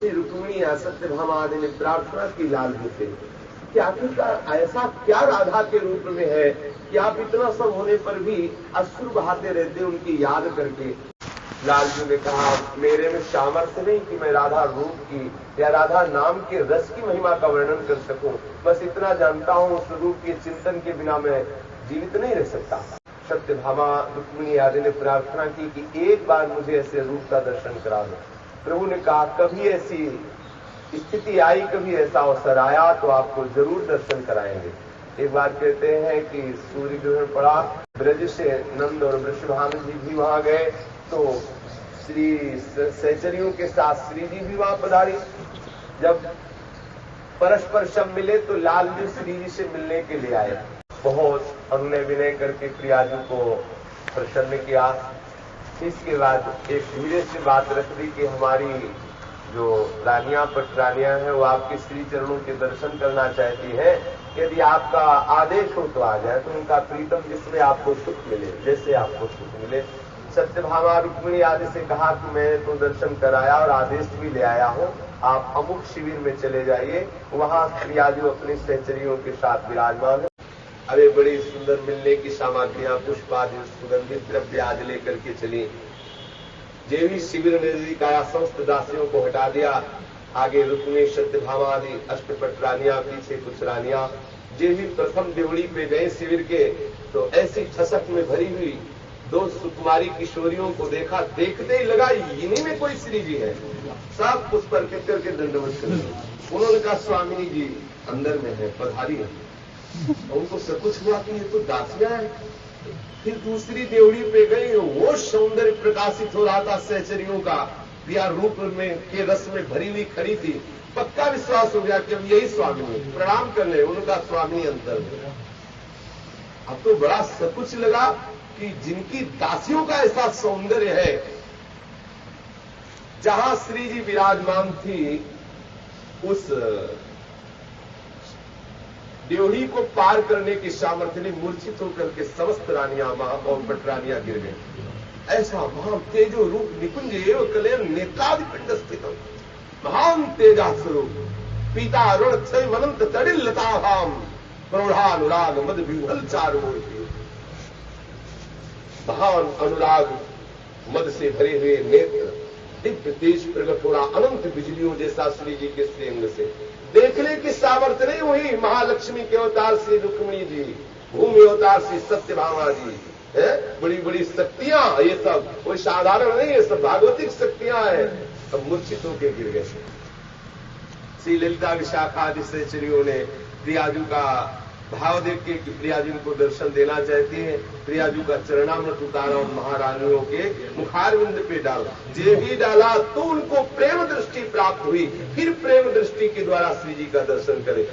श्री रुक्मिणी सत्यभामा आदि ने प्रार्थना की लाल जी से कि आखिरकार ऐसा क्या राधा के रूप में है कि आप इतना सब होने पर भी अश्रु बहाते रहते उनकी याद करके। लाल जी ने कहा, मेरे में सामर्थ्य नहीं कि मैं राधा रूप की या राधा नाम के रस की महिमा का वर्णन कर सकूं। बस इतना जानता हूं, उस रूप के चिंतन के बिना मैं जीवित नहीं रह सकता। सत्यभामा रुक्मिणी आदि ने प्रार्थना की कि एक बार मुझे ऐसे रूप का दर्शन करा दो। प्रभु ने कहा, कभी ऐसी स्थिति आई, कभी ऐसा अवसर आया तो आपको जरूर दर्शन कराएंगे। एक बार कहते हैं कि सूर्य ग्रहण पड़ा, ब्रज से नंद और वृषभानु जी भी वहां गए, तो श्री सहचरियों के साथ श्री जी भी वहां पधारी। जब परस्पर सब मिले तो लाल जी श्री जी से मिलने के लिए आए। बहुत अनुनय विनय करके प्रिया जी को प्रसन्न किया। इसके बाद एक धीरे से बात रख दी कि हमारी जो रानियां पटरानियां हैं वो आपके श्री चरणों के दर्शन करना चाहती हैं। यदि आपका आदेश हो तो आ जाए, तो उनका प्रीतम जिसमें आपको सुख मिले, जैसे आपको सुख मिले। सत्यभामा रुक्मिणी आदि से कहा कि मैं तो दर्शन कराया और आदेश भी ले आया हूं, आप अमुक शिविर में चले जाइए, वहां प्रिया जी अपने सहचरियों के साथ विराजमान है। अरे बड़ी सुंदर मिलने की सामग्रियां, पुष्प आदि सुगंधित द्रव्य आदि लेकर के चली। जेवी शिविर नजदीक आया, समस्त दासियों को हटा दिया। आगे रुक्मिणी सत्यभामा आदि अष्टपट रानियां, पीछे कुछ रानियां। जेवी प्रथम देवड़ी पे गए शिविर के, तो ऐसी ठसक में भरी हुई दो सुकुमारी किशोरियों को देखा, देखते ही लगा इन्हीं में कोई श्री जी है। सब पुष्प अर्पित करके दंडवत कर उन्होंने कहा, स्वामिनी जी अंदर में है, पधारी है। उनको सब कुछ हुआ कि ये तो दासियां हैं। फिर दूसरी देवड़ी पे गई, वो सौंदर्य प्रकाशित हो रहा था सहचरियों का, प्रिया रूप में के रस में भरी हुई खड़ी थी। पक्का विश्वास हो गया कि अब यही स्वामी, प्रणाम कर ले। उनका स्वामी अंतर में। अब तो बड़ा सब कुछ लगा कि जिनकी दासियों का ऐसा सौंदर्य है, जहां श्री जी विराजमान थी, उस ड्योढ़ी को पार करने की सामर्थ्य ने मूर्छित होकर के समस्त रानियां और पटरानियां गिर गई। ऐसा महान तेजो रूप निकुंज एवं कलेर नेत्रादिपिंड स्थित महान तेजा स्वरूप पीता अरुण क्षय मनंत तड़िल लताभाम प्रौढ़ानुराग मद विह्वल चारों महान अनुराग मद से भरे हुए नेत्र, दिव्य तेज प्रकट हो रहा, अनंत बिजलियों जैसा श्री जी के श्रीअंग से देखने की सामर्थ्य नहीं। वही महालक्ष्मी के अवतार श्री रुक्मिणी जी, भूमि अवतार श्री सत्यभामा जी है। बड़ी बड़ी शक्तियां, ये सब कोई साधारण नहीं, ये सब भागवतिक शक्तियां हैं। सब मूर्छित होकर गिर गए। श्री ललिता विशाखा आदि सहचरियों ने प्रियाजू का भाव देख के कि प्रियाजू को दर्शन देना चाहती है, प्रियाजू का चरणामृत उतारा और महारानियों के मुखारविंद पे डाला। जे भी डाला तो उनको प्रेम दृष्टि प्राप्त हुई। फिर प्रेम दृष्टि के द्वारा श्री जी का दर्शन करे।